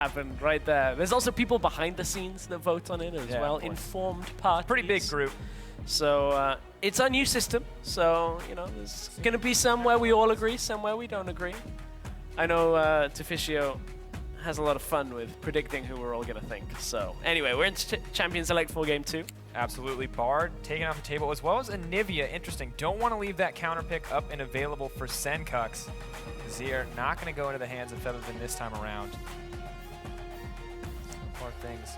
happened right there. There's also people behind the scenes that vote on it as well, informed parties. Pretty big group. So it's our new system, so you know there's going to be some where we all agree, some where we don't agree. I know Tefiscio has a lot of fun with predicting who we're all going to think. So anyway, we're in Champions Select 4 Game 2. Absolutely. Bard taken off the table, as well as Anivia. Interesting. Don't want to leave that counter pick up and available for Sencux. Zir not going to go into the hands of Febiven this time around. More things.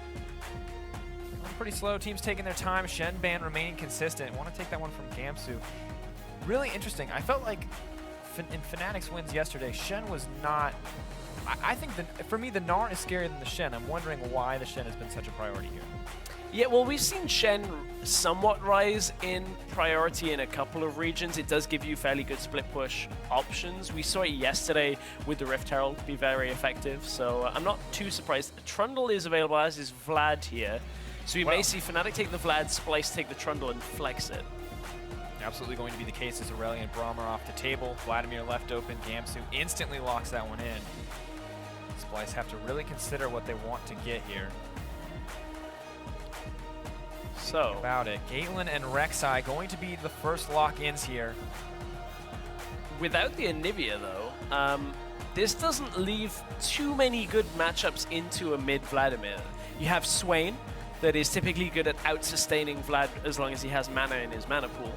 Pretty slow. Teams taking their time. Shen Ban remaining consistent. Want to take that one from Gamsu. Really interesting. I felt like in Fnatic's wins yesterday, Shen was not... I think for me, the Gnar is scarier than the Shen. I'm wondering why the Shen has been such a priority here. Yeah, well, we've seen Shen somewhat rise in priority in a couple of regions. It does give you fairly good split push options. We saw it yesterday with the Rift Herald be very effective, so I'm not too surprised. Trundle is available, as is Vlad here. So we may see Fnatic take the Vlad, Splyce take the Trundle, and flex it. Absolutely going to be the case as Aurelian Brahma off the table. Vladimir left open. Gamsu instantly locks that one in. Splyce have to really consider what they want to get here. So about it. Caitlyn and Rek'Sai going to be the first lock-ins here. Without the Anivia, though, this doesn't leave too many good matchups into a mid-Vladimir. You have Swain, that is typically good at out-sustaining Vlad as long as he has mana in his mana pool.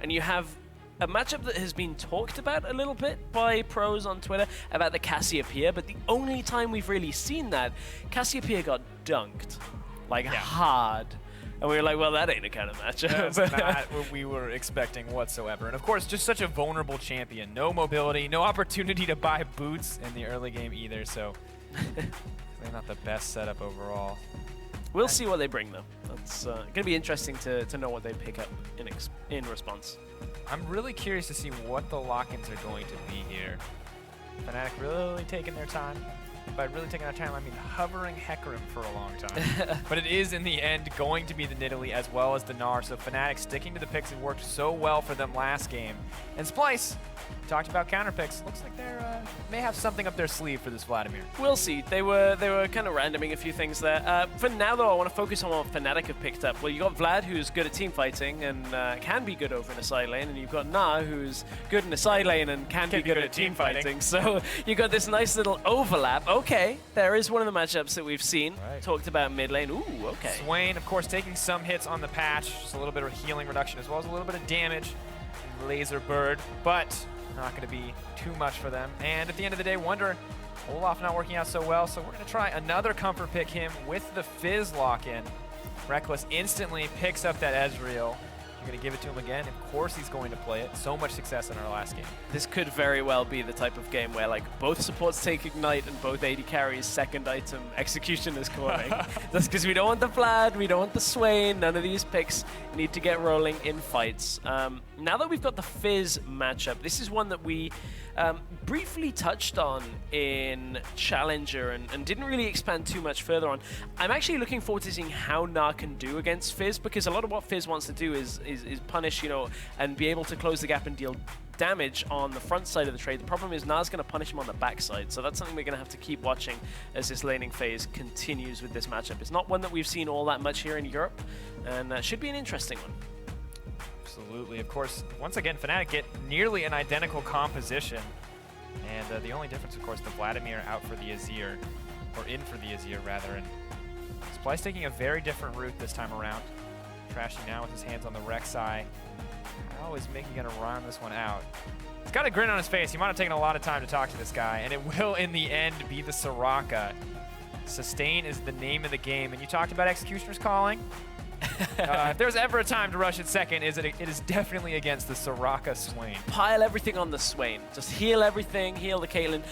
And you have a matchup that has been talked about a little bit by pros on Twitter about the Cassiopeia, but the only time we've really seen that, Cassiopeia got dunked, like hard. And we were like, well, that ain't a kind of matchup. That's not what we were expecting whatsoever. And of course, just such a vulnerable champion. No mobility, no opportunity to buy boots in the early game either, so they're not the best setup overall. We'll see what they bring, though. It's going to be interesting to know what they pick up in response. I'm really curious to see what the lock-ins are going to be here. Fnatic really taking their time. By really taking their time, I mean hovering Hecarim for a long time. But it is, in the end, going to be the Nidalee as well as the Gnar. So Fnatic sticking to the picks that worked so well for them last game. And Splyce, talked about counter picks. Looks like they may have something up their sleeve for this Vladimir. We'll see. They were kind of randoming a few things there. For now, though, I want to focus on what Fnatic have picked up. Well, you got Vlad, who's good at team fighting and can be good over in a side lane, and you've got Gnar, who's good in a side lane and can be good at team fighting. So you got this nice little overlap. Okay, there is one of the matchups that we've seen. Right. Talked about mid lane. Ooh, okay. Swain, of course, taking some hits on the patch. Just a little bit of healing reduction as well as a little bit of damage. Laser Bird, but not going to be too much for them. And at the end of the day, Wunder, Olaf not working out so well, so we're going to try another comfort pick him with the Fizz lock-in. Rekkles instantly picks up that Ezreal. You're going to give it to him again. Of course he's going to play it. So much success in our last game. This could very well be the type of game where like both supports take Ignite and both AD carries second item execution is calling. That's because we don't want the Vlad, we don't want the Swain. None of these picks need to get rolling in fights. Now that we've got the Fizz matchup, this is one that we briefly touched on in Challenger and didn't really expand too much further on. I'm actually looking forward to seeing how Gnar can do against Fizz, because a lot of what Fizz wants to do is punish, you know, and be able to close the gap and deal damage on the front side of the trade. The problem is Gnar's going to punish him on the back side, so that's something we're going to have to keep watching as this laning phase continues with this matchup. It's not one that we've seen all that much here in Europe, and should be an interesting one. Absolutely. Of course, once again, Fnatic get nearly an identical composition. And the only difference, of course, the Vladimir out for the Azir, or in for the Azir, rather. And Splyce taking a very different route this time around. Trashy now with his hands on the Rek'Sai. How is Mikyx going to run this one out? He's got a grin on his face. He might have taken a lot of time to talk to this guy, and it will, in the end, be the Soraka. Sustain is the name of the game. And you talked about Executioner's Calling. If there's ever a time to rush at second, it is definitely against the Soraka Swain. Pile everything on the Swain. Just heal everything, heal the Caitlyn.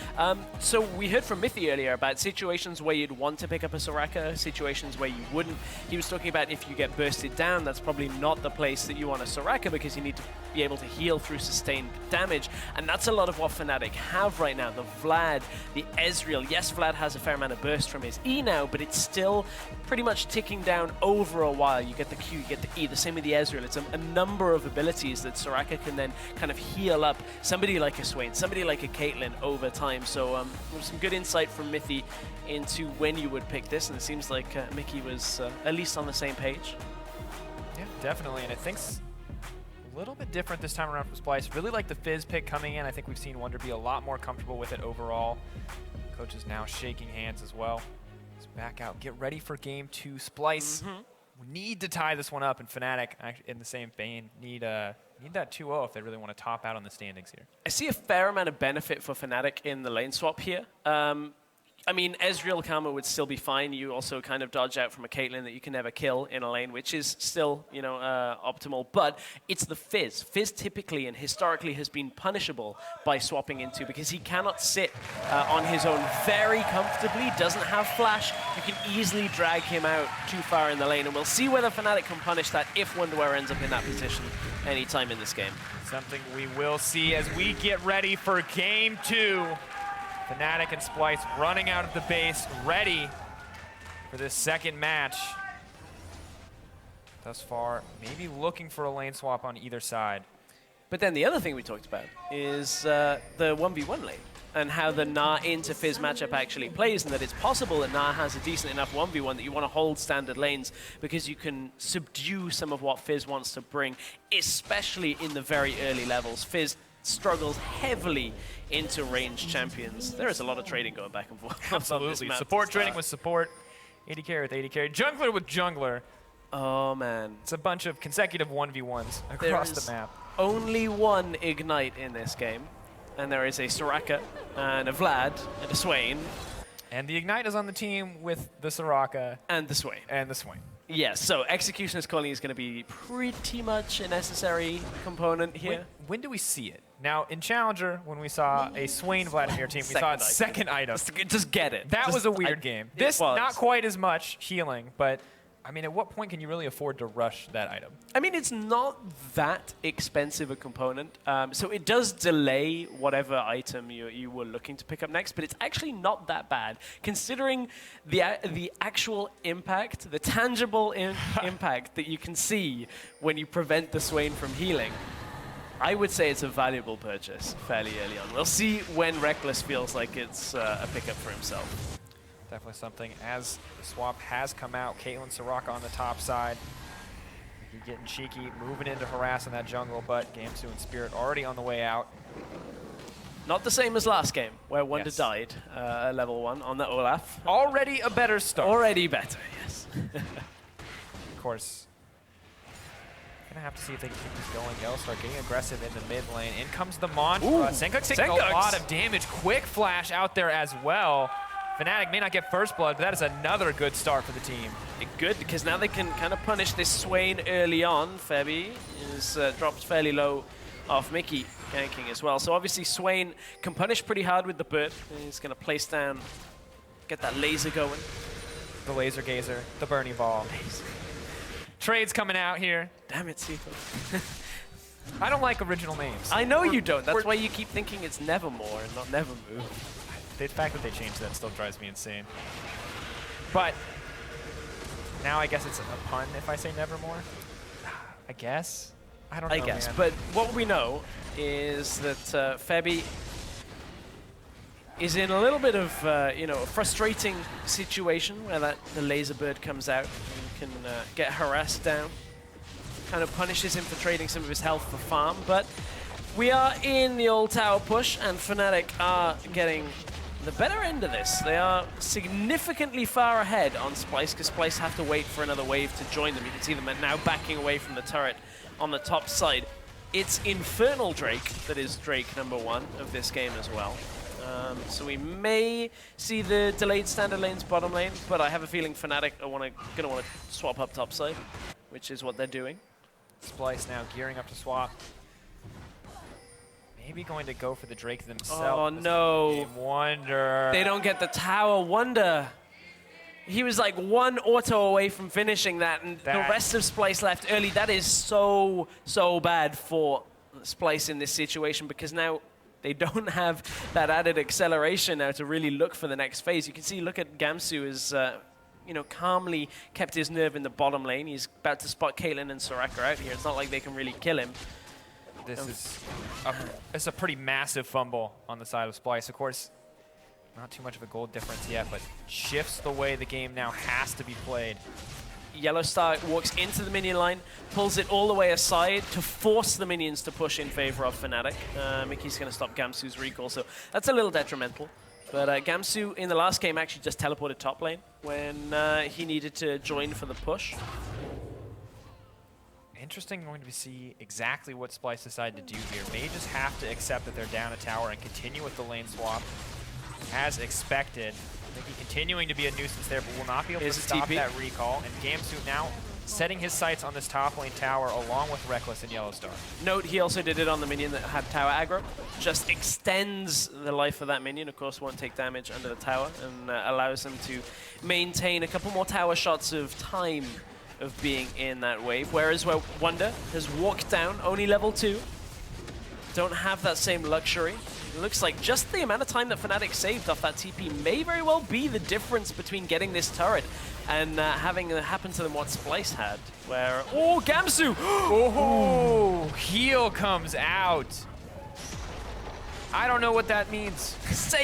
So we heard from Mithy earlier about situations where you'd want to pick up a Soraka, situations where you wouldn't. He was talking about if you get bursted down, that's probably not the place that you want a Soraka, because you need to be able to heal through sustained damage. And that's a lot of what Fnatic have right now. The Vlad, the Ezreal. Yes, Vlad has a fair amount of burst from his E now, but it's still pretty much ticking down over a while. R, you get the Q, you get the E, the same with the Ezreal. It's a number of abilities that Soraka can then kind of heal up somebody like a Swain, somebody like a Caitlyn over time. So some good insight from Mithy into when you would pick this, and it seems like Mickey was at least on the same page. Yeah, definitely, and I think a little bit different this time around from Splyce. Really like the Fizz pick coming in. I think we've seen Wunder be a lot more comfortable with it overall. Coach is now shaking hands as well. Let's back out. Get ready for game 2. Splyce need to tie this one up, and Fnatic, in the same vein, need that 2-0 if they really want to top out on the standings here. I see a fair amount of benefit for Fnatic in the lane swap here. I mean, Ezreal Karma would still be fine. You also kind of dodge out from a Caitlyn that you can never kill in a lane, which is still, you know, optimal. But it's the Fizz. Fizz typically and historically has been punishable by swapping into, because he cannot sit on his own very comfortably, doesn't have flash. You can easily drag him out too far in the lane, and we'll see whether Fnatic can punish that if Wunder ends up in that position anytime in this game. Something we will see as we get ready for game 2. Fnatic and Splyce running out of the base, ready for this second match. Thus far, maybe looking for a lane swap on either side. But then the other thing we talked about is the 1v1 lane, and how the Gnar into Fizz matchup actually plays, and that it's possible that Gnar has a decent enough 1v1 that you want to hold standard lanes, because you can subdue some of what Fizz wants to bring, especially in the very early levels. Fizz struggles heavily into ranged champions. There is a lot of trading going back and forth. Absolutely. Support trading with support, AD carry with AD carry, jungler with jungler. Oh man. It's a bunch of consecutive 1v1s across the map. Only one Ignite in this game, and there is a Soraka and a Vlad and a Swain. And the Ignite is on the team with the Soraka. And the Swain. And the Swain. Yes, so Executioner's Calling is going to be pretty much a necessary component here. When do we see it? Now, in Challenger, when we saw a Swain Vladimir team, we saw its second item. Just get it. That was a weird game. This, not quite as much healing, but I mean, at what point can you really afford to rush that item? I mean, it's not that expensive a component, so it does delay whatever item you were looking to pick up next, but it's actually not that bad, considering the actual impact, the tangible impact that you can see when you prevent the Swain from healing. I would say it's a valuable purchase fairly early on. We'll see when Rekkles feels like it's a pickup for himself. Definitely something. As the swap has come out, Caitlyn, Soraka on the top side. Getting cheeky, moving in to harass in that jungle, but Gamsu and Spirit already on the way out. Not the same as last game, where Wunder died at level 1 on the Olaf. Already a better start. Already better, yes. Of course. Gonna have to see if they can keep this going. YellowStar getting aggressive in the mid lane. In comes the mantra. Sencux taking a lot of damage. Quick flash out there as well. Fnatic may not get first blood, but that is another good start for the team. Good, because now they can kind of punish this Swain early on. Febi is dropped fairly low off Mikyx ganking as well. So obviously Swain can punish pretty hard with the bird. He's going to place down, get that laser going. The laser gazer, the burning ball. Trades coming out here. Damn it, Tsepha. I don't like original names. I know you don't. That's why you keep thinking it's Nevermore and not Nevermove. The fact that they changed that still drives me insane. But now I guess it's a pun if I say Nevermore. I guess. I don't know. I guess. Man. But what we know is that Febi is in a little bit of you know, a frustrating situation where the laser bird comes out and can get harassed down. Kind of punishes him for trading some of his health for farm, but we are in the old tower push, and Fnatic are getting the better end of this. They are significantly far ahead on Splyce, because Splyce have to wait for another wave to join them. You can see them now backing away from the turret on the top side. It's Infernal Drake that is Drake #1 of this game as well. So we may see the delayed standard lanes bottom lane, but I have a feeling Fnatic are gonna want to swap up top side, which is what they're doing. Splyce now gearing up to swap. Maybe going to go for the Drake themselves. Oh no. Wunder. They don't get the tower. Wunder. He was like one auto away from finishing that, and the rest of Splyce left early. That is so bad for Splyce in this situation, because now they don't have that added acceleration now to really look for the next phase. You can see, look at Gamsu is calmly kept his nerve in the bottom lane. He's about to spot Caitlyn and Soraka out here. It's not like they can really kill him. This is a pretty massive fumble on the side of Splyce. Of course, not too much of a gold difference yet, but shifts the way the game now has to be played. YellowStar walks into the minion line, pulls it all the way aside to force the minions to push in favor of Fnatic. Mikyx going to stop Gamsu's recall, so that's a little detrimental. But Gamsu in the last game actually just teleported top lane when he needed to join for the push. Interesting going to see exactly what Splyce decide to do here. May just have to accept that they're down a tower and continue with the lane swap as expected. Mikyx continuing to be a nuisance there, but will not be able to stop that recall. And Gamsu now setting his sights on this top lane tower along with Rekkles and YellowStar. Note, he also did it on the minion that had tower aggro. Just extends the life of that minion. Of course, won't take damage under the tower and allows them to maintain a couple more tower shots of time of being in that wave. Whereas Wunder has walked down, only level 2. Don't have that same luxury. It looks like just the amount of time that Fnatic saved off that TP may very well be the difference between getting this turret and having it happen to them what Splyce had. Where, oh, Gamsu! Oh, heal comes out. I don't know what that means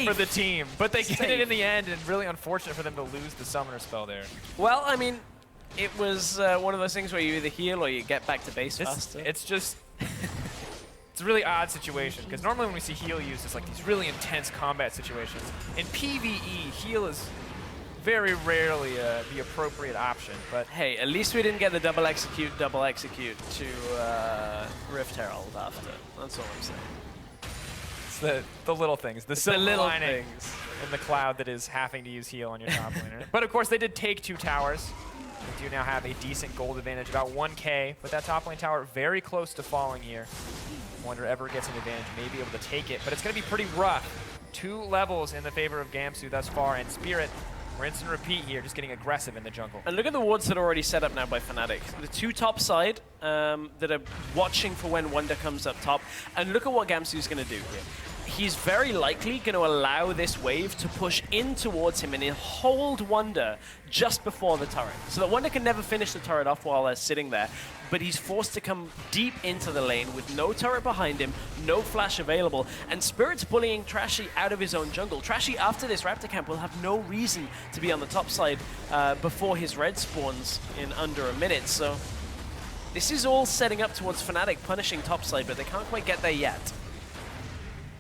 for the team, but they get it in the end, and really unfortunate for them to lose the summoner spell there. Well, I mean, it was one of those things where you either heal or you get back to base faster. It's just... It's a really odd situation, because normally when we see heal used, it's like these really intense combat situations. In PvE, heal is very rarely the appropriate option, but... Hey, at least we didn't get the double execute to Rift Herald after. That's all I'm saying. It's the little things, the silver lining in the cloud that is having to use heal on your top laner. But of course, they did take 2 towers. They do now have a decent gold advantage, about 1K, but that top lane tower very close to falling here. Wunder ever gets an advantage, may be able to take it, but it's going to be pretty rough. 2 levels in the favor of Gamsu thus far, and Spirit, rinse and repeat here, just getting aggressive in the jungle. And look at the wards that are already set up now by Fnatic. The 2 top side that are watching for when Wunder comes up top, and look at what Gamsu's going to do here. He's very likely going to allow this wave to push in towards him and he'll hold Wunder just before the turret. So that Wunder can never finish the turret off while they're sitting there, but he's forced to come deep into the lane with no turret behind him, no flash available, and Spirit's bullying Trashy out of his own jungle. Trashy, after this Raptor camp, will have no reason to be on the top side before his red spawns in under a minute. So this is all setting up towards Fnatic punishing top side, but they can't quite get there yet.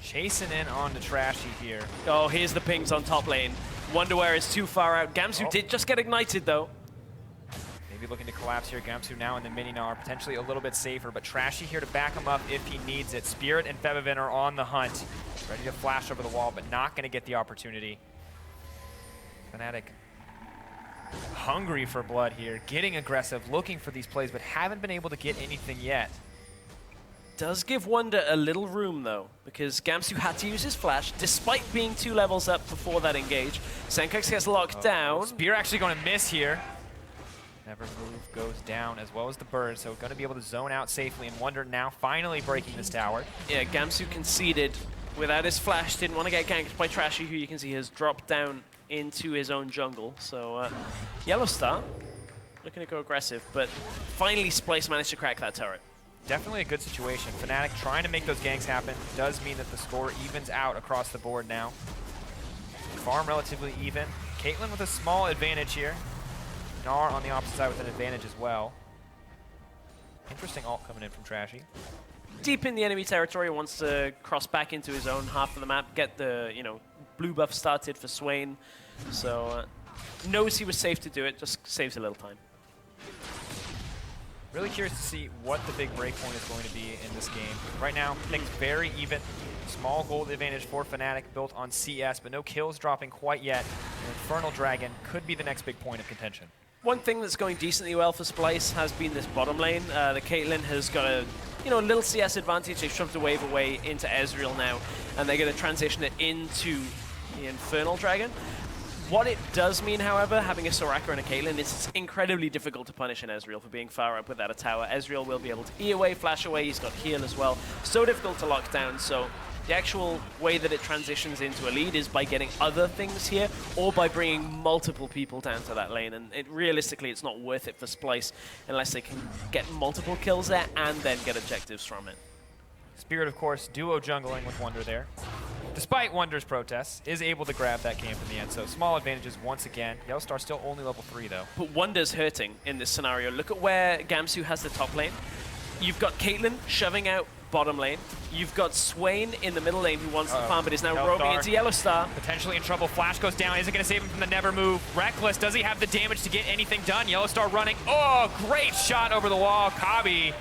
Chasing in on the Trashy here. Oh, here's the pings on top lane. Wonderware is too far out. Gamsu did just get ignited, though. Maybe looking to collapse here. Gamsu now in the mini Gnar, potentially a little bit safer, but Trashy here to back him up if he needs it. Spirit and Febiven are on the hunt. Ready to flash over the wall, but not going to get the opportunity. Fnatic hungry for blood here, getting aggressive, looking for these plays, but haven't been able to get anything yet. Does give Wunder a little room, though, because Gamsu had to use his flash, despite being 2 levels up before that engage. Sencux gets locked down. Spear actually going to miss here. Never move goes down, as well as the bird, so going to be able to zone out safely, and Wunder now finally breaking this tower. Yeah, Gamsu conceded without his flash, didn't want to get ganked by Trashy, who you can see has dropped down into his own jungle. So YellowStar looking to go aggressive, but finally Splyce managed to crack that turret. Definitely a good situation. Fnatic trying to make those ganks happen does mean that the score evens out across the board now. Farm relatively even. Caitlyn with a small advantage here. Gnar on the opposite side with an advantage as well. Interesting ult coming in from Trashy. Deep in the enemy territory, wants to cross back into his own half of the map, get the blue buff started for Swain. So knows he was safe to do it, just saves a little time. Really curious to see what the big breakpoint is going to be in this game. Right now, things very even. Small gold advantage for Fnatic built on CS, but no kills dropping quite yet. An Infernal Dragon could be the next big point of contention. One thing that's going decently well for Splyce has been this bottom lane. The Caitlyn has got a little CS advantage. They've shoved a wave away into Ezreal now, and they're going to transition it into the Infernal Dragon. What it does mean, however, having a Soraka and a Caitlyn, is it's incredibly difficult to punish an Ezreal for being far up without a tower. Ezreal will be able to E away, flash away, he's got heal as well. So difficult to lock down, so The actual way that it transitions into a lead is by getting other things here, or by bringing multiple people down to that lane. And realistically, it's not worth it for Splyce unless they can get multiple kills there and then get objectives from it. Spirit, of course, duo jungling with Wunder there. Despite Wunder's protests, is able to grab that camp in the end. So small advantages once again. YellowStar still only level 3 though. But Wunder's hurting in this scenario. Look at where Gamsu has the top lane. You've got Caitlyn shoving out bottom lane. You've got Swain in the middle lane who wants the farm but is now roaming into YellowStar. Potentially in trouble. Flash goes down. Isn't going to save him from the never move. Rekkles, does he have the damage to get anything done? YellowStar running. Oh, great shot over the wall. Kobbe,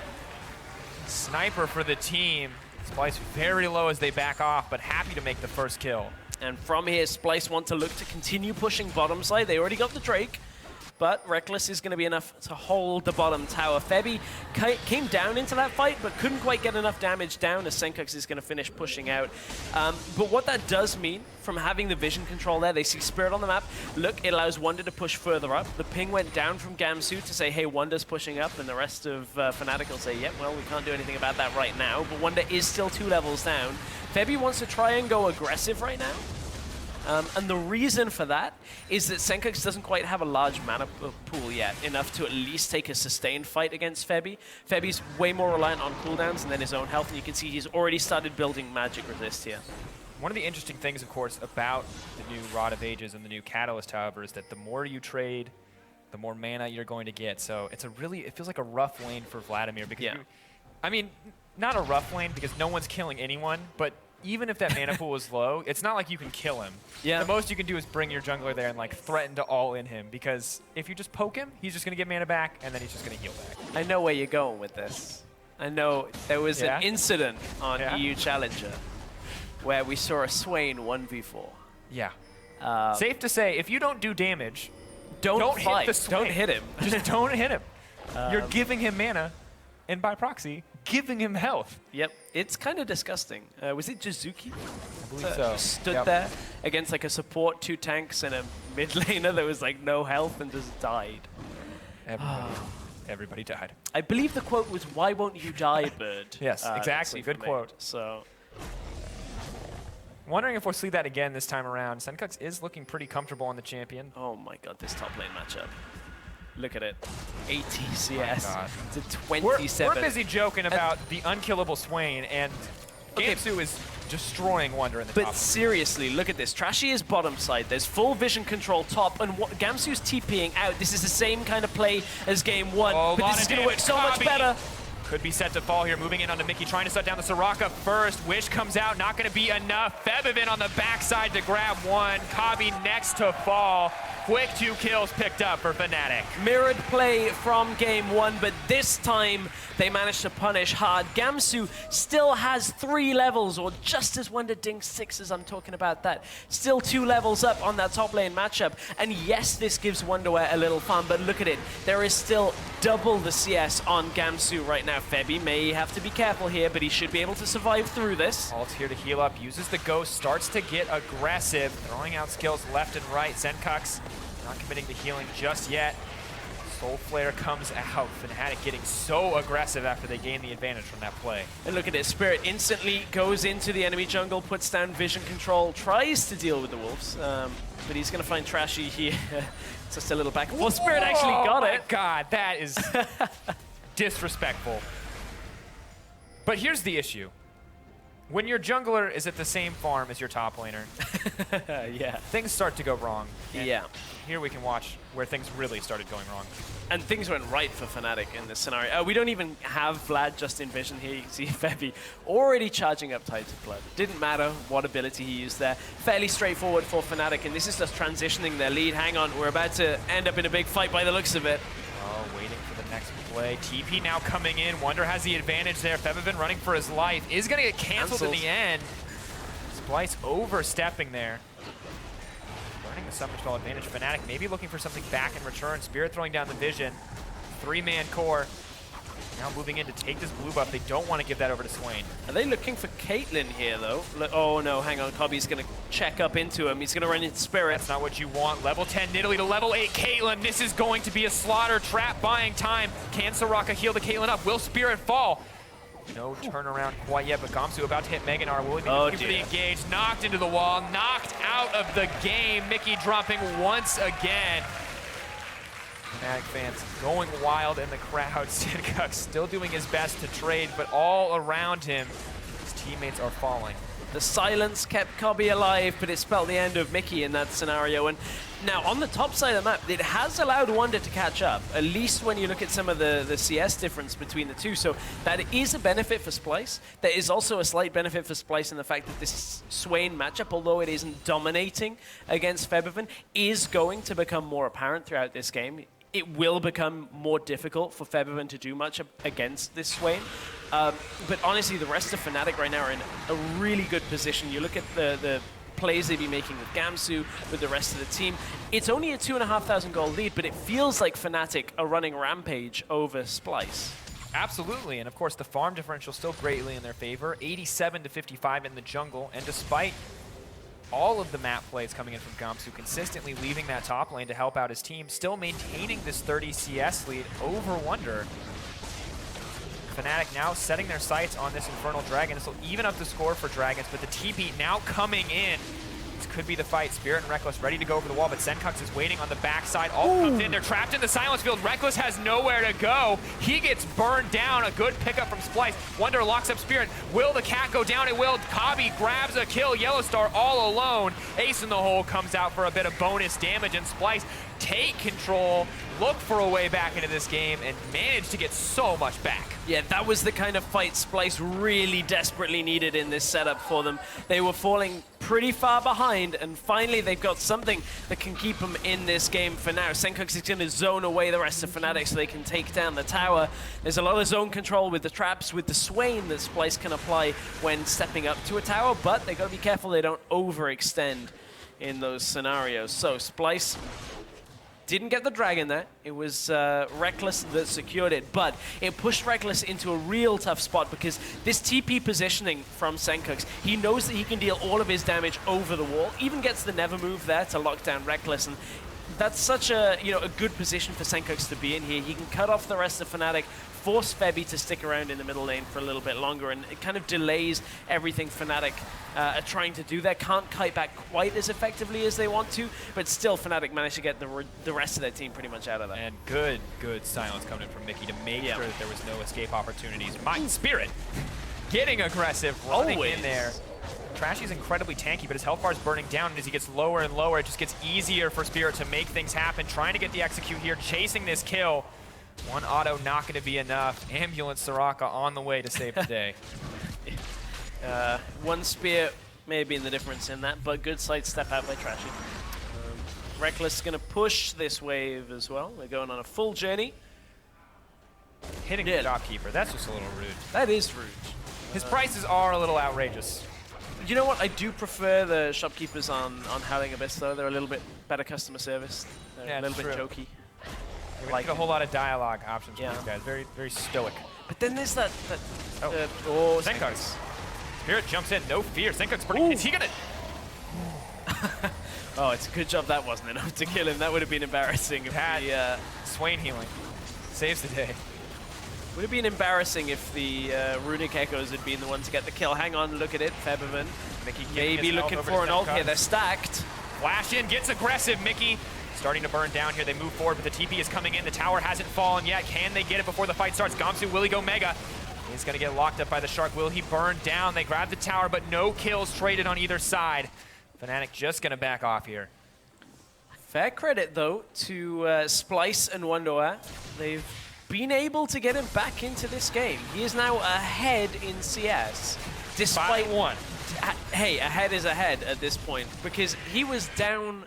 sniper for the team. Splyce very low as they back off, but happy to make the first kill. And from here, Splyce want to look to continue pushing bottom side. They already got the Drake, but Rekkles is going to be enough to hold the bottom tower. Febi came down into that fight, but couldn't quite get enough damage down as Sencux is going to finish pushing out. But what that does mean, from having the vision control there, they see Spirit on the map. Look, it allows Wunder to push further up. The ping went down from Gamsu to say, hey, Wunder's pushing up, and the rest of Fnatic will say, yep, well, we can't do anything about that right now. But Wunder is still 2 levels down. Febi wants to try and go aggressive right now. And the reason for that is that Sencux doesn't quite have a large mana pool yet, enough to at least take a sustained fight against Febi. Febi's way more reliant on cooldowns and then his own health, and you can see he's already started building magic resist here. One of the interesting things, of course, about the new Rod of Ages and the new Catalyst, however, is that the more you trade, the more mana you're going to get. So it's it feels like a rough lane for Vladimir. Because I mean, not a rough lane because no one's killing anyone, but even if that mana pool is low, it's not like you can kill him. The most you can do is bring your jungler there and like threaten to all-in him, because if you just poke him, he's just going to get mana back, and then he's just going to heal back. I know where you're going with this. I know there was an incident on EU Challenger where we saw a Swain 1v4. Yeah. Safe to say, if you don't do damage, don't hit the Swain. Don't hit him. Just don't hit him. You're giving him mana, and by proxy, giving him health. Yep, it's kind of disgusting. Was it Jizuki? I believe so. Stood there against like a support, 2 tanks, and a mid laner that was like no health and just died. Everybody died. I believe the quote was, "Why won't you die, bird?" Yes, exactly. Good quote. So, wondering if we'll see that again this time around. Sencux is looking pretty comfortable on the champion. oh my god, this top lane matchup. Look at it. ATCS to 27. We're busy joking about the unkillable Swain, and Gamsu is destroying Wunder in the top. But seriously, look at this. Trashy is bottom side. There's full vision control top, and Gamsu's TPing out. This is the same kind of play as game 1, but this is going to work so much better. Could be set to fall here. Moving in onto Mikyx, trying to shut down the Soraka first. Wish comes out, not going to be enough. Febiven on the backside to grab one. Kobbe next to fall. Quick 2 kills picked up for Fnatic. Mirrored play from game 1, but this time they managed to punish hard. Gamsu still has 3 levels, or just as Wunder dings 6 as I'm talking about that. Still 2 levels up on that top lane matchup. And yes, this gives Wonderwear a little fun, but look at it. There is still double the CS on Gamsu right now. Febi may have to be careful here, but he should be able to survive through this. Ult's here to heal up, uses the ghost, starts to get aggressive, throwing out skills left and right. Sencux not committing to healing just yet. Soul Flare comes out. Fnatic getting so aggressive after they gain the advantage from that play. And look at it, Spirit instantly goes into the enemy jungle, puts down vision control, tries to deal with the wolves, but he's going to find Trashy here. Just a little back. Well, Spirit actually got it. Oh my god, that is disrespectful. But here's the issue. When your jungler is at the same farm as your top laner, things start to go wrong. And here we can watch where things really started going wrong. And things went right for Fnatic in this scenario. We don't even have Vlad just in vision here. You can see Febi already charging up Tides of Blood. Didn't matter what ability he used there. Fairly straightforward for Fnatic, and this is just transitioning their lead. Hang on, we're about to end up in a big fight by the looks of it. Oh, waiting for the next play. TP now coming in. Wunder has the advantage there. Febiven running for his life. Is going to get canceled in the end. Splyce overstepping there. Learning the Summer Spell advantage. Fnatic maybe looking for something back in return. Spirit throwing down the vision. 3-man core. Now moving in to take this blue buff. They don't want to give that over to Swain. Are they looking for Caitlyn here, though? Oh, no, hang on. Kobbe's going to check up into him. He's going to run into Spirit. That's not what you want. Level 10 Nidalee to level 8 Caitlyn. This is going to be a slaughter trap buying time. Can Soraka heal the Caitlyn up? Will Spirit fall? No turnaround quite yet, but Gamsu about to hit Gnar. Will he be keeping engaged? Knocked into the wall, knocked out of the game. Mikyx dropping once again. Fnatic fans going wild in the crowd. Sencux still doing his best to trade, but all around him, his teammates are falling. The silence kept Kobbe alive, but it spelled the end of Mikyx in that scenario. And now on the top side of the map, it has allowed Wunder to catch up, at least when you look at some of the CS difference between the two. So that is a benefit for Splyce. There is also a slight benefit for Splyce in the fact that this Swain matchup, although it isn't dominating against Febiven, is going to become more apparent throughout this game. It will become more difficult for Febiven to do much against this Swain. But honestly, the rest of Fnatic right now are in a really good position. You look at the plays they've been making with Gamsu, with the rest of the team. It's only a 2,500 goal lead, but it feels like Fnatic are running rampage over Splyce. Absolutely, and of course the farm differential still greatly in their favor. 87 to 55 in the jungle, and despite all of the map plays coming in from Gamsu, consistently leaving that top lane to help out his team, still maintaining this 30 CS lead over Wunder. Fnatic now setting their sights on this Infernal Dragon. This will even up the score for Dragons, but the TP now coming in. This could be the fight. Spirit and Rekkles ready to go over the wall, but Sencux is waiting on the backside. All comes in. They're trapped in the silence field. Rekkles has nowhere to go. He gets burned down. A good pickup from Splyce. Wunder locks up Spirit. Will the cat go down? It will. Kobbe grabs a kill. YellowStar all alone. Ace in the hole comes out for a bit of bonus damage, and Splyce take control, look for a way back into this game, and manage to get so much back. Yeah, that was the kind of fight Splyce really desperately needed in this setup for them. They were falling pretty far behind, and finally they've got something that can keep them in this game for now. Sencux is going to zone away the rest of Fnatic so they can take down the tower. There's a lot of zone control with the traps, with the Swain that Splyce can apply when stepping up to a tower, but they got to be careful they don't overextend in those scenarios. So Splyce didn't get the dragon there. It was Rekkles that secured it, but it pushed Rekkles into a real tough spot because this TP positioning from Sencux, he knows that he can deal all of his damage over the wall, even gets the never move there to lock down Rekkles, and that's such a a good position for Sencux to be in here. He can cut off the rest of Fnatic, force Febby to stick around in the middle lane for a little bit longer, and it kind of delays everything Fnatic are trying to do there. Can't kite back quite as effectively as they want to, but still Fnatic managed to get the rest of their team pretty much out of that. And good silence coming in from Mikyx to make sure that there was no escape opportunities. Spirit getting aggressive, running in there. Trashy's incredibly tanky, but his health bar is burning down, and as he gets lower and lower, it just gets easier for Spirit to make things happen. Trying to get the execute here, chasing this kill. One auto not going to be enough. Ambulance Soraka on the way to save the day. One spear may have been the difference in that, but good side step out by Trashy. Rekkles is going to push this wave as well. They're going on a full journey. Hitting the shopkeeper, that's just a little rude. That is rude. His prices are a little outrageous. You know what? I do prefer the shopkeepers on Howling Abyss, though. They're a little bit better customer service. They're a little bit jokey. Like a whole lot of dialogue options for these guys. Very, very stoic. But then there's that Sencux. Spirit jumps in, no fear. Sencux burning. Is he gonna? Oh, it's a good job that wasn't enough to kill him. That would have been embarrassing if the Swain healing saves the day. Would have been embarrassing if the Runic Echoes had been the one to get the kill. Hang on, look at it, Febiven. Mikyx maybe looking for an ult here. They're stacked. Flash in, gets aggressive. Mikyx starting to burn down here. They move forward, but the TP is coming in. The tower hasn't fallen yet. Can they get it before the fight starts? Gamsu, will he go mega? He's going to get locked up by the Shark. Will he burn down? They grab the tower, but no kills traded on either side. Fnatic just going to back off here. Fair credit, though, to Splyce and Wunder. They've been able to get him back into this game. He is now ahead in CS. Despite one. Hey, ahead is ahead at this point, because he was down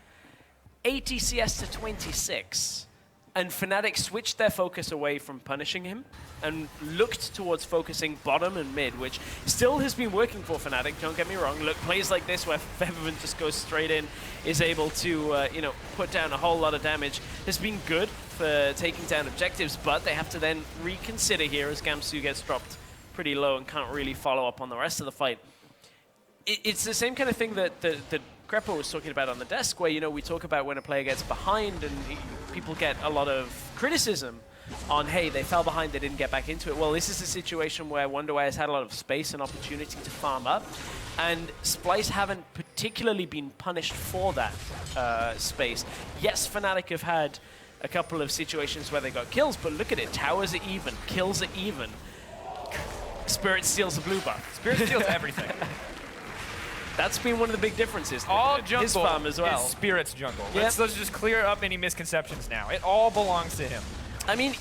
80 CS to 26, and Fnatic switched their focus away from punishing him and looked towards focusing bottom and mid, which still has been working for Fnatic, don't get me wrong. Look, plays like this where Febiven just goes straight in, is able to put down a whole lot of damage, has been good for taking down objectives, but they have to then reconsider here as Gamsu gets dropped pretty low and can't really follow up on the rest of the fight. It's the same kind of thing that Greppo was talking about on the desk, where we talk about when a player gets behind and people get a lot of criticism on, hey, they fell behind, they didn't get back into it. Well, this is a situation where Wunder has had a lot of space and opportunity to farm up, and Splyce haven't particularly been punished for that space. Yes, Fnatic have had a couple of situations where they got kills, but look at it, towers are even, kills are even. Spirit steals the blue buff. Spirit steals everything. That's been one of the big differences. All jungle his farm as well. is Spirit's jungle. Yep. Let's just clear up any misconceptions now. It all belongs to him. I mean,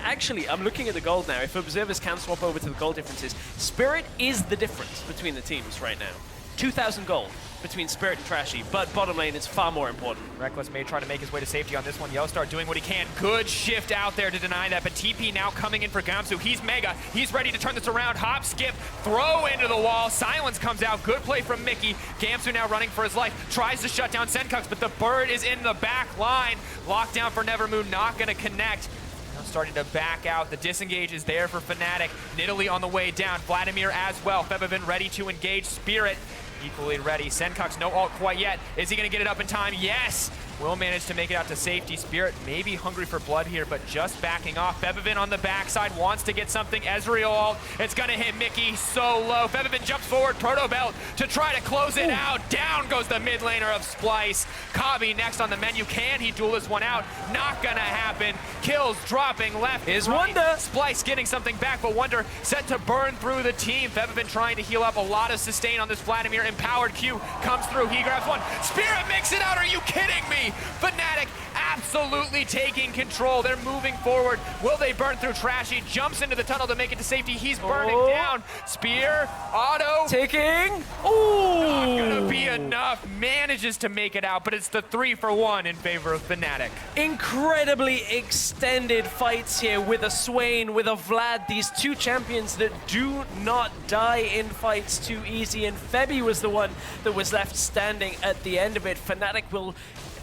actually, I'm looking at the gold now. If observers can swap over to the gold differences, Spirit is the difference between the teams right now. 2,000 gold between Spirit and Trashy, but bottom lane is far more important. Rekkles may try to make his way to safety on this one. YellowStar doing what he can. Good shift out there to deny that, but TP now coming in for Gamsu. He's mega. He's ready to turn this around. Hop, skip, throw into the wall. Silence comes out. Good play from Mikyx. Gamsu now running for his life. Tries to shut down Sencux, but the bird is in the back line. Lockdown for Nevermoon, not going to connect. Now starting to back out. The disengage is there for Fnatic. Nidalee on the way down. Vladimir as well. Febiven ready to engage. Spirit equally ready. Sencux, no ult quite yet. Is he going to get it up in time? Yes! Will manage to make it out to safety. Spirit may be hungry for blood here, but just backing off. Febiven on the backside wants to get something. Ezreal ult. It's going to hit Mikyx so low. Febiven jumps forward. Proto Belt to try to close it out. Down goes the mid laner of Splyce. Kobbe next on the menu. Can he duel this one out? Not going to happen. Kills dropping left. Is right. Wunder. Splyce getting something back, but Wunder set to burn through the team. Febiven trying to heal up. A lot of sustain on this Vladimir. Empowered Q comes through. He grabs one. Spirit makes it out. Are you kidding me? Fnatic absolutely taking control. They're moving forward. Will they burn through? Trashy jumps into the tunnel to make it to safety. He's burning down. Spear, auto. Taking. Not Ooh. gonna be enough. Manages to make it out, but it's the 3-for-1 in favor of Fnatic. Incredibly extended fights here with a Swain, with a Vlad, these two champions that do not die in fights too easy, and Febi was the one that was left standing at the end of it. Fnatic will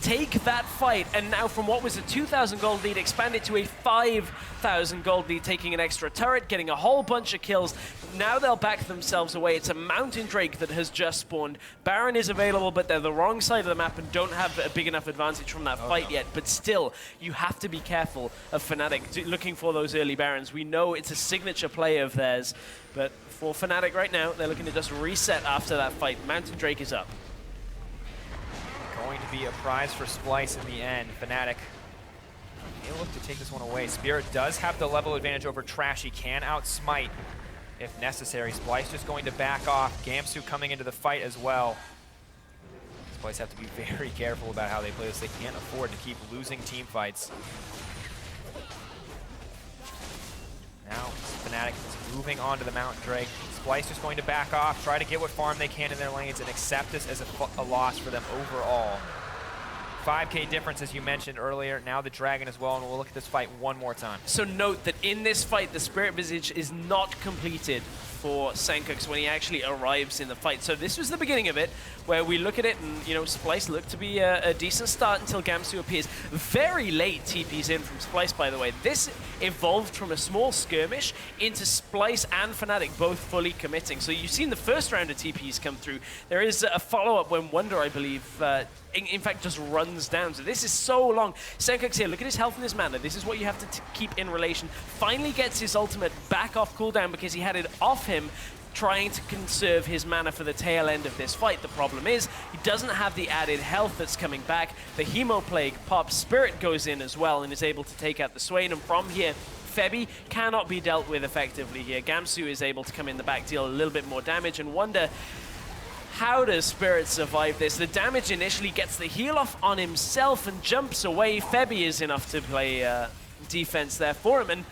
take that fight, and now from what was a 2,000 gold lead, expand it to a 5,000 gold lead, taking an extra turret, getting a whole bunch of kills. Now they'll back themselves away. It's a Mountain Drake that has just spawned. Baron is available, but they're the wrong side of the map and don't have a big enough advantage from that fight yet. But still, you have to be careful of Fnatic looking for those early Barons. We know it's a signature play of theirs, but for Fnatic right now, they're looking to just reset after that fight. Mountain Drake is up. Going to be a prize for Splyce in the end. Fnatic may look to take this one away. Spirit does have the level advantage over Trashy. Can outsmite if necessary. Splyce just going to back off. Gamsu coming into the fight as well. Splyce have to be very careful about how they play this. They can't afford to keep losing team fights. Now Fnatic is moving on to the Mountain Drake. Splyce just going to back off, try to get what farm they can in their lanes, and accept this as a loss for them overall. 5K difference, as you mentioned earlier. Now the Dragon as well, and we'll look at this fight one more time. So note that in this fight, the Spirit Visage is not completed for Sencux when he actually arrives in the fight. So this was the beginning of it, where we look at it and, you know, Splyce looked to be a decent start until Gamsu appears. Very late TPs in from Splyce, by the way. This evolved from a small skirmish into Splyce and Fnatic both fully committing. So you've seen the first round of TPs come through. There is a follow-up when Wunder, I believe, in fact, just runs down. So this is so long. Sencux here, look at his health and his mana. This is what you have to keep in relation. Finally gets his ultimate back off cooldown because he had it off him, trying to conserve his mana for the tail end of this fight. The problem is, he doesn't have the added health that's coming back. The Hemo Plague pops, Spirit goes in as well and is able to take out the Swain, and from here, Febi cannot be dealt with effectively here. Gamsu is able to come in the back, deal a little bit more damage, and Wunder, how does Spirit survive this? The damage initially gets the heal off on himself and jumps away. Febi is enough to play defense there for him, and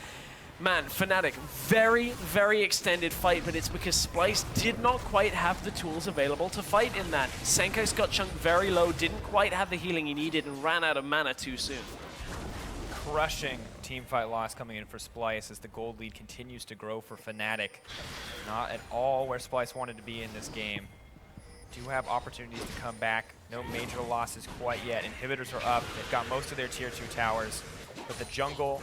man, Fnatic, very, very extended fight, but it's because Splyce did not quite have the tools available to fight in that. Sencux got chunked very low, didn't quite have the healing he needed, and ran out of mana too soon. Crushing teamfight loss coming in for Splyce as the gold lead continues to grow for Fnatic. Not at all where Splyce wanted to be in this game. Do have opportunities to come back. No major losses quite yet. Inhibitors are up. They've got most of their tier 2 towers, but the jungle,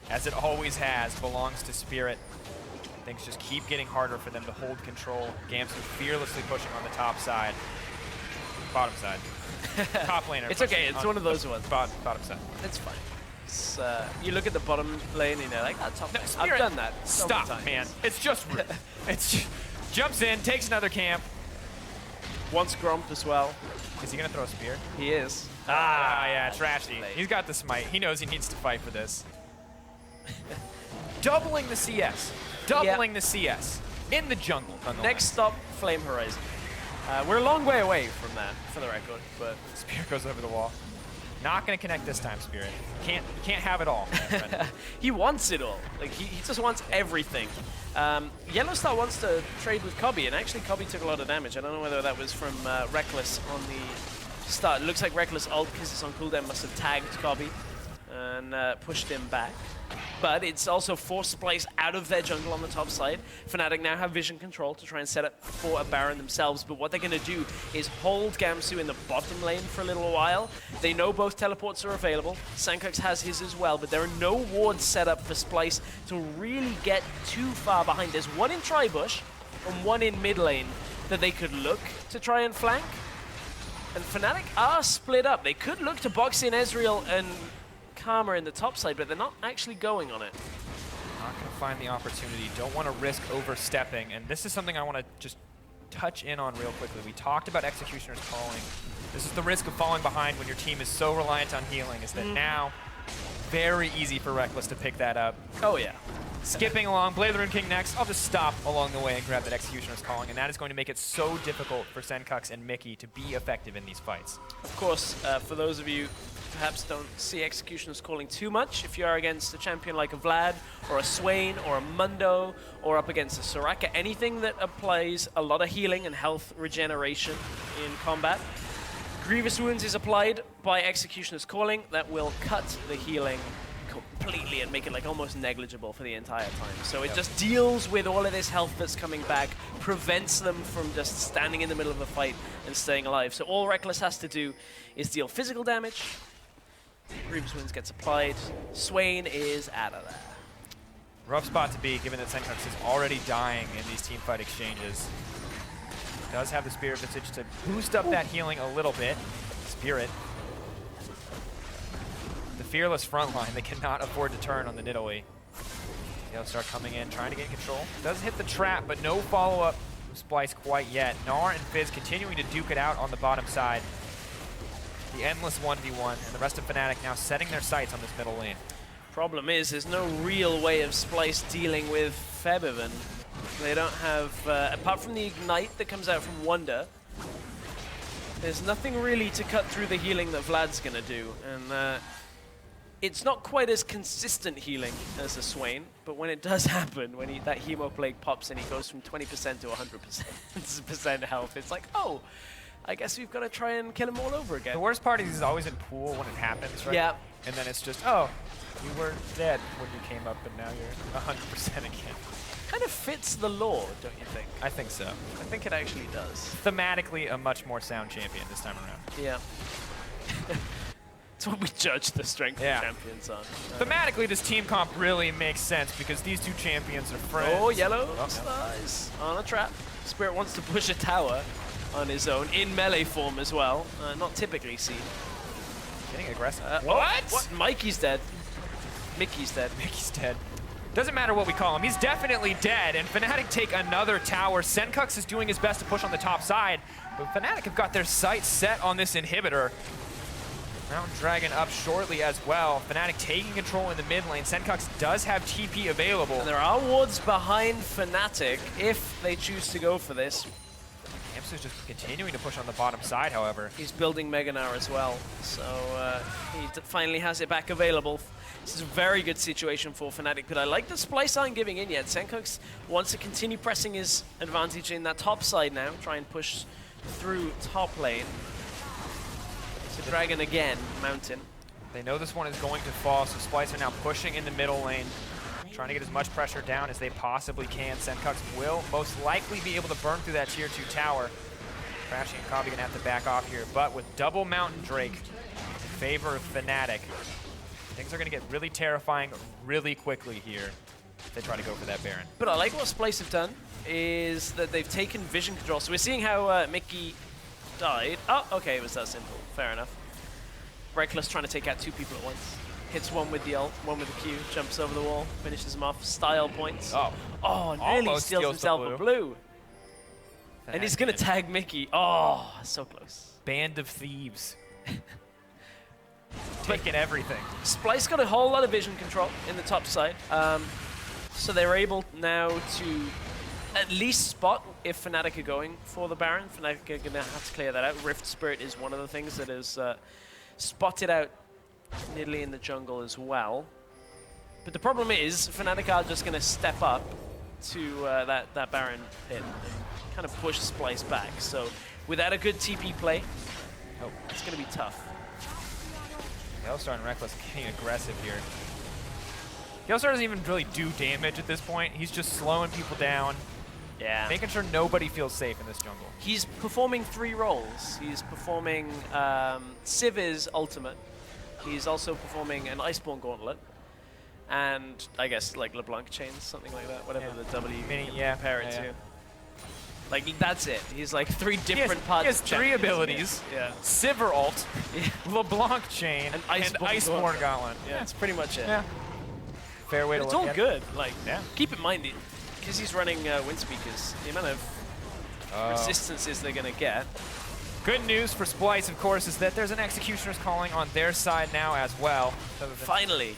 as it always has, belongs to Spirit. Things just keep getting harder for them to hold control. Gamsu fearlessly pushing on the top side. Bottom side. Top laner. It's okay, it's one of those ones. Bottom side. It's fine. You look at the bottom lane and you're like, oh, top lane. I've done that. Stop, man. It's just rude. Jumps in, takes another camp. Wants Gromp as well. Is he going to throw a spear? He is. Yeah, Trashy. He's got the smite. He knows he needs to fight for this. Doubling the CS. Doubling the CS. In the jungle, nonetheless. Next stop, Flame Horizon. We're a long way away from that, for the record, but... Spear goes over the wall. Not going to connect this time, Spirit. You can't have it all, my friend. He wants it all. Like, he just wants everything. YellowStar wants to trade with Kobbe, and actually Kobbe took a lot of damage. I don't know whether that was from Rekkles on the start. It looks like Rekkles ult, because it's on cooldown, must have tagged Kobbe and pushed him back. But it's also forced Splyce out of their jungle on the top side. Fnatic now have vision control to try and set up for a Baron themselves, but what they're going to do is hold Gamsu in the bottom lane for a little while. They know both teleports are available. Sencux has his as well, but there are no wards set up for Splyce to really get too far behind. There's one in Tribush and one in mid lane that they could look to try and flank. And Fnatic are split up. They could look to box in Ezreal and Karma in the top side, but they're not actually going on it. Not going to find the opportunity. Don't want to risk overstepping. And this is something I want to just touch in on real quickly. We talked about Executioner's calling. This is the risk of falling behind when your team is so reliant on healing, is that now very easy for Rekkles to pick that up. Oh, yeah. Skipping along, Blade of the Rune King next. I'll just stop along the way and grab that Executioner's calling, and that is going to make it so difficult for Sencux and Mikyx to be effective in these fights. Of course, for those of you perhaps don't see Executioner's calling too much, if you are against a champion like a Vlad, or a Swain, or a Mundo, or up against a Soraka, anything that applies a lot of healing and health regeneration in combat, Grievous Wounds is applied by Executioner's calling. That will cut the healing completely and make it like almost negligible for the entire time. So it just deals with all of this health that's coming back, prevents them from just standing in the middle of a fight and staying alive. So all Rekkles has to do is deal physical damage. Grievous Wounds gets applied. Swain is out of there. Rough spot to be, given that Sencux is already dying in these teamfight exchanges. Does have the Spirit Visage to boost up that healing a little bit. Spirit. The fearless front line, they cannot afford to turn on the Nidalee. YellowStar coming in, trying to get control. Does hit the trap, but no follow-up from Splyce quite yet. Gnar and Fizz continuing to duke it out on the bottom side. The endless 1v1, and the rest of Fnatic now setting their sights on this middle lane. Problem is, there's no real way of Splyce dealing with Febiven. They don't have, apart from the Ignite that comes out from Wunder, there's nothing really to cut through the healing that Vlad's gonna do. And it's not quite as consistent healing as a Swain, but when it does happen, when that Hemo Plague pops and he goes from 20% to 100% health, it's like, oh, I guess we've got to try and kill him all over again. The worst part is he's always in pool when it happens, right? Yeah. And then it's just, oh, you were dead when you came up, and now you're 100% again. Kind of fits the lore, don't you think? I think so. I think it actually does. Thematically, a much more sound champion this time around. Yeah. It's what we judge the strength of champions on. Thematically, this team comp really makes sense because these two champions are friends. Oh, YellowStar is on a trap. Spirit wants to push a tower on his own, in melee form as well. Not typically seen. Getting aggressive. What? Mikey's dead. Mickey's dead. Mickey's dead. Doesn't matter what we call him, he's definitely dead, and Fnatic take another tower. Sencux is doing his best to push on the top side, but Fnatic have got their sights set on this inhibitor. Mountain Dragon up shortly as well. Fnatic taking control in the mid lane. Sencux does have TP available. And there are wards behind Fnatic if they choose to go for this. Gamsu's just continuing to push on the bottom side, however. He's building Mega Gnar as well, so he finally has it back available. This is a very good situation for Fnatic, but I like the Splyce aren't giving in yet. Sencux wants to continue pressing his advantage in that top side now, try and push through top lane. It's a dragon again, Mountain. They know this one is going to fall, so Splyce are now pushing in the middle lane, trying to get as much pressure down as they possibly can. Sencux will most likely be able to burn through that tier 2 tower. Trashy and Kobbe gonna have to back off here, but with double Mountain Drake in favor of Fnatic, things are gonna get really terrifying really quickly here if they try to go for that Baron. But I like what Splyce have done, is that they've taken vision control. So we're seeing how Mickey died. Oh, okay, it was that simple. Fair enough. Rekkles trying to take out two people at once. Hits one with the ult, one with the Q, jumps over the wall, finishes him off. Style points. Oh, nearly almost steals himself a blue. And he's going to tag Mickey. Oh, so close. Band of thieves. Taking everything. Splyce got a whole lot of vision control in the top side. So they're able now to at least spot if Fnatic are going for the Baron. Fnatic are going to have to clear that out. Rift Spirit is one of the things that is spotted out Nidalee in the jungle as well. But the problem is, Fnatic are just going to step up to that Baron pit and kind of push Splyce back. So without a good TP play, it's going to be tough. YellowStar and Rekkles getting aggressive here. YellowStar doesn't even really do damage at this point. He's just slowing people down. Yeah. Making sure nobody feels safe in this jungle. He's performing 3 roles. He's performing Siv's ultimate. He's also performing an Iceborne Gauntlet. And I guess like LeBlanc chains, something like that. Whatever the W compare it to. Like, that's it. He's like 3 different parts. He has 3 abilities. Yeah. Sivir ult, LeBlanc chain, and Iceborne Gauntlet. Yeah, that's pretty much it. Yeah. Fair way to look at it. It's all good. Like, keep in mind, because he's running wind speakers, the amount of resistances they're going to get. Good news for Splyce, of course, is that there's an Executioner's Calling on their side now as well. Finally.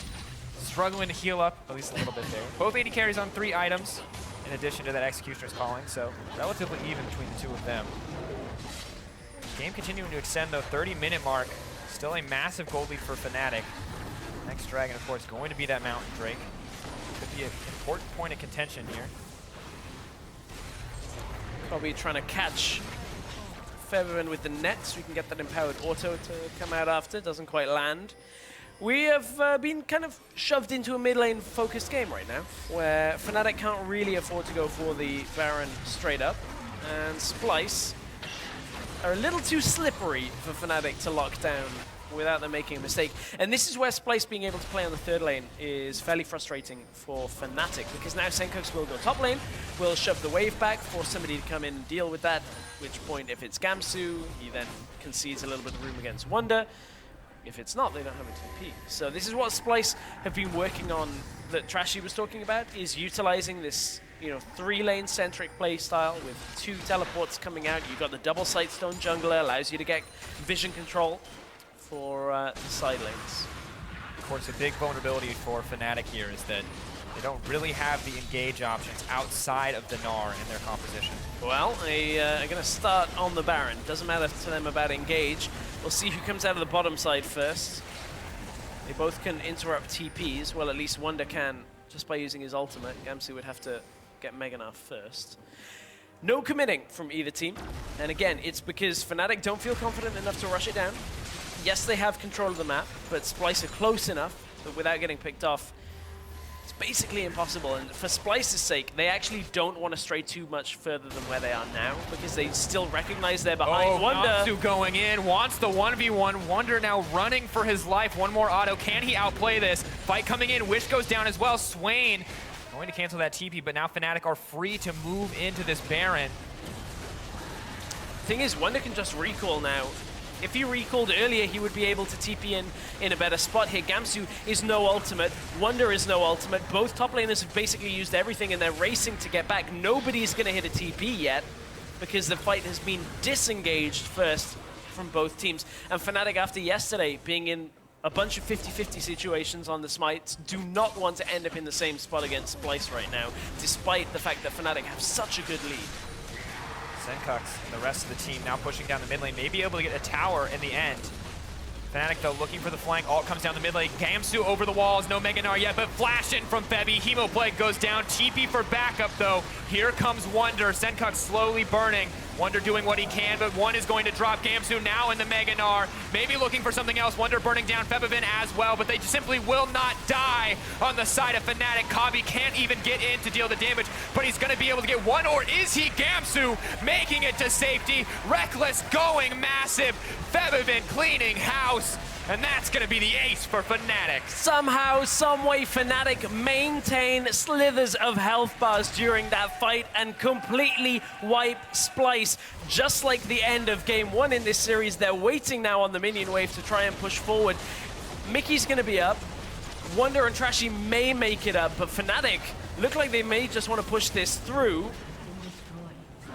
Struggling to heal up, at least a little bit there. Both AD carries on 3 items, in addition to that Executioner's Calling, so relatively even between the 2 of them. Game continuing to extend, though, 30-minute mark. Still a massive gold lead for Fnatic. Next Dragon, of course, going to be that Mountain Drake. Could be an important point of contention here. Kobbe trying to catch Febiven with the net so we can get that empowered auto to come out after. Doesn't quite land. We have been kind of shoved into a mid-lane focused game right now, where Fnatic can't really afford to go for the Baron straight up, and Splyce are a little too slippery for Fnatic to lock down without them making a mistake. And this is where Splyce being able to play on the 3rd lane is fairly frustrating for Fnatic, because now Sencux will go top lane, will shove the wave back, force somebody to come in and deal with that, at which point if it's Gamsu, he then concedes a little bit of room against Wunder. If it's not, they don't have a TP. So this is what Splyce have been working on that Trashy was talking about, is utilizing this 3-lane centric play style with 2 teleports coming out. You've got the double Sightstone jungler, allows you to get vision control for the side lanes. Of course, a big vulnerability for Fnatic here is that they don't really have the engage options outside of the Gnar in their composition. Well, they are going to start on the Baron. Doesn't matter to them about engage. We'll see who comes out of the bottom side first. They both can interrupt TPs. Well, at least Wunder can, just by using his ultimate. Gamsu would have to get Gnar first. No committing from either team. And again, it's because Fnatic don't feel confident enough to rush it down. Yes, they have control of the map, but Splyce are close enough that without getting picked off, it's basically impossible. And for Splyce's sake, they actually don't want to stray too much further than where they are now, because they still recognize they're behind. Wunder Gamsu going in, wants the 1v1. Wunder now running for his life. One more auto. Can he outplay this? Fight coming in. Wish goes down as well. Swain going to cancel that TP, but now Fnatic are free to move into this Baron. Thing is, Wunder can just recall now. If he recalled earlier, he would be able to TP in a better spot here. Gamsu is no ultimate. Wunder is no ultimate. Both top laners have basically used everything, and they're racing to get back. Nobody's going to hit a TP yet, because the fight has been disengaged first from both teams. And Fnatic, after yesterday being in a bunch of 50-50 situations on the Smites, do not want to end up in the same spot against Splyce right now, despite the fact that Fnatic have such a good lead. Sencux and the rest of the team now pushing down the mid lane, may be able to get a tower in the end. Fnatic, though, looking for the flank. Alt comes down the mid lane. Gamsu over the walls. No Gnar yet, but flash in from Febby. Hemoplague goes down. TP for backup, though. Here comes Wunder. Sencux slowly burning. Wunder doing what he can, but one is going to drop. Gamsu now in the Gnar. Maybe looking for something else. Wunder burning down Febiven as well, but they simply will not die on the side of Fnatic. Kobbe can't even get in to deal the damage, but he's going to be able to get one, or is he? Gamsu making it to safety. Rekkles going massive. Febiven cleaning house. And that's going to be the ace for Fnatic. Somehow, someway, Fnatic maintain slithers of health bars during that fight and completely wipe Splyce. Just like the end of Game 1 in this series, they're waiting now on the minion wave to try and push forward. Mickey's going to be up. Wunder and Trashy may make it up, but Fnatic look like they may just want to push this through.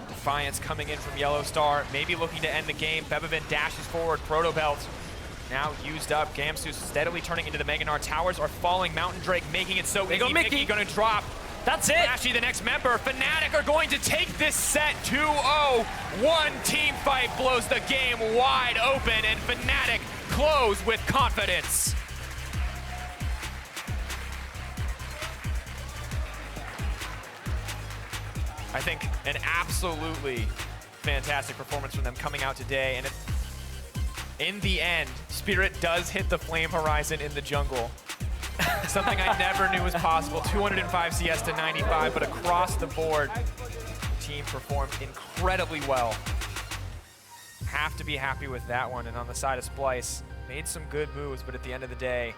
Defiance coming in from YellowStar, maybe looking to end the game. Febiven dashes forward, Proto Belt now used up. Gamsu steadily turning into the Gnar. Towers are falling, Mountain Drake making it so easy. Mikyx gonna drop. That's it. Trashy, the next member. Fnatic are going to take this set 2-0. One team fight blows the game wide open, and Fnatic close with confidence. I think an absolutely fantastic performance from them coming out today. And in the end, Spirit does hit the flame horizon in the jungle. Something I never knew was possible. 205 CS to 95, but across the board, the team performed incredibly well. Have to be happy with that one. And on the side of Splyce, made some good moves, but at the end of the day,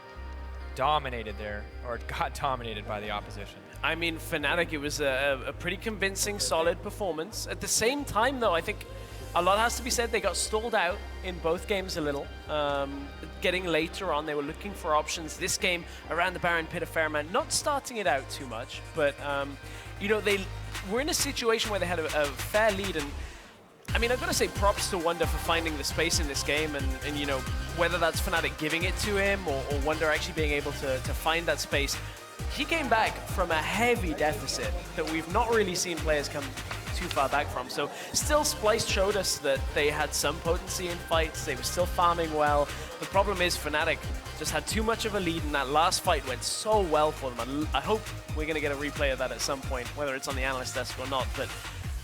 dominated there, or got dominated by the opposition. I mean, Fnatic, it was a pretty convincing, solid performance. At the same time, though, I think a lot has to be said. They got stalled out in both games a little. Getting later on, they were looking for options. This game, around the Baron Pit a fair amount, not starting it out too much, but, you know, they were in a situation where they had a fair lead, and I mean, I've got to say props to Wunder for finding the space in this game, and you know, whether that's Fnatic giving it to him or Wunder actually being able to find that space. He came back from a heavy deficit that we've not really seen players come too far back from. So still, Splyce showed us that they had some potency in fights. They were still farming well. The problem is Fnatic just had too much of a lead, and that last fight went so well for them. I hope we're going to get a replay of that at some point, whether it's on the analyst desk or not. But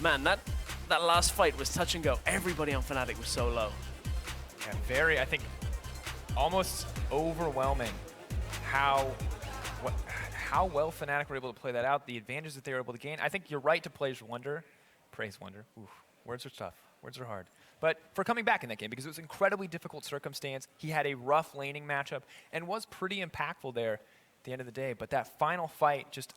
man, that last fight was touch and go. Everybody on Fnatic was so low. Yeah, very, I think, almost overwhelming how well Fnatic were able to play that out, the advantages that they were able to gain. I think you're right to praise Wunder. Oof, words are tough. Words are hard. But for coming back in that game, because it was an incredibly difficult circumstance, he had a rough laning matchup and was pretty impactful there at the end of the day. But that final fight, just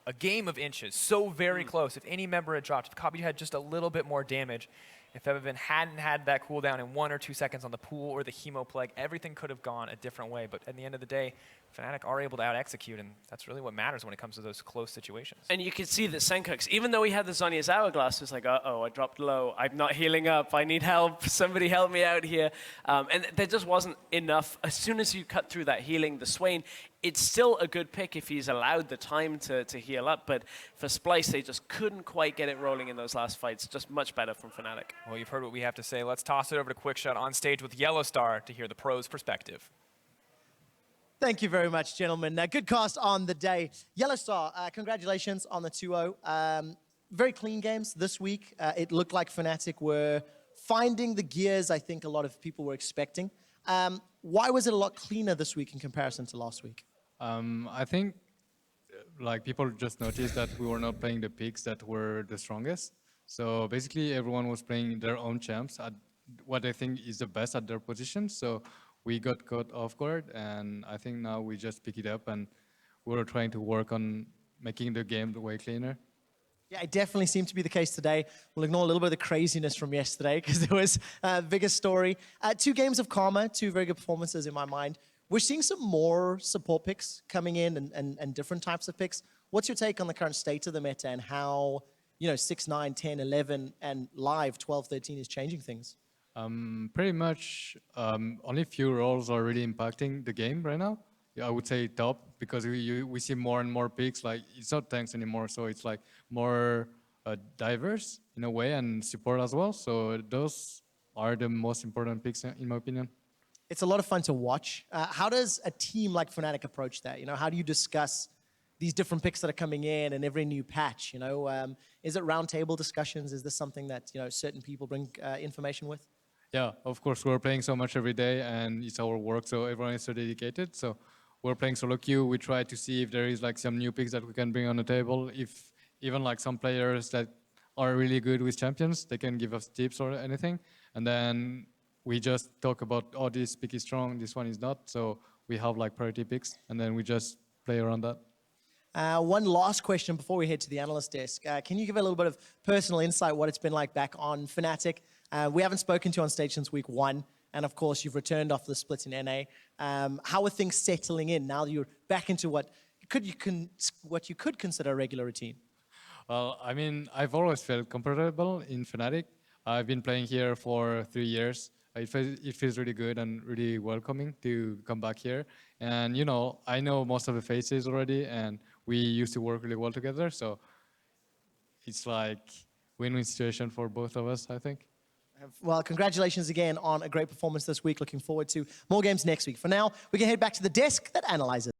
a game of inches, so very close. If any member had dropped, if Kobbe had just a little bit more damage, if Febiven hadn't had that cooldown in 1 or 2 seconds on the pool or the Hemo Plague, everything could have gone a different way. But at the end of the day, Fnatic are able to out-execute, and that's really what matters when it comes to those close situations. And you can see that Sencux, even though he had the Zhonya's Hourglass, was like, uh-oh, I dropped low. I'm not healing up. I need help. Somebody help me out here. And there just wasn't enough. As soon as you cut through that healing, the Swain, it's still a good pick if he's allowed the time to heal up. But for Splyce, they just couldn't quite get it rolling in those last fights. Just much better from Fnatic. Well, you've heard what we have to say. Let's toss it over to QuickShot on stage with YellowStar to hear the pros' perspective. Thank you very much, gentlemen. Good cast on the day. YellowStar, congratulations on the 2-0. Very clean games this week. It looked like Fnatic were finding the gears I think a lot of people were expecting. Why was it a lot cleaner this week in comparison to last week? I think like people just noticed that we were not playing the picks that were the strongest. So basically everyone was playing their own champs at what they think is the best at their position. So we got caught off guard, and I think now we just pick it up and we're trying to work on making the game way cleaner. Yeah, it definitely seemed to be the case today. We'll ignore a little bit of the craziness from yesterday because there was a bigger story. 2 games of karma, 2 very good performances in my mind. We're seeing some more support picks coming in and different types of picks. What's your take on the current state of the meta and how, you know, 6, 9, 10, 11, and live 12, 13 is changing things? Pretty much only few roles are really impacting the game right now. Yeah, I would say top, because we see more and more picks. Like, it's not tanks anymore, so it's like more diverse in a way, and support as well. So those are the most important picks in my opinion. It's a lot of fun to watch. How does a team like Fnatic approach that? You know, how do you discuss these different picks that are coming in and every new patch? You know, is it roundtable discussions? Is this something that, you know, certain people bring information with? Yeah, of course, we're playing so much every day, and it's our work, so everyone is so dedicated. So we're playing solo queue. We try to see if there is like some new picks that we can bring on the table. If even like some players that are really good with champions, they can give us tips or anything. And then we just talk about, oh, this pick is strong, this one is not. So we have like priority picks, and then we just play around that. One last question before we head to the analyst desk. Can you give a little bit of personal insight what it's been like back on Fnatic? We haven't spoken to you on stage since week 1. and of course, you've returned off the split in NA. How are things settling in now that you're back into what you could consider a regular routine? Well, I mean, I've always felt comfortable in Fnatic. I've been playing here for 3 years. It feels really good and really welcoming to come back here. And, you know, I know most of the faces already, and we used to work really well together. So it's like win-win situation for both of us, I think. Well, congratulations again on a great performance this week. Looking forward to more games next week. For now, we can head back to the desk that analyzes.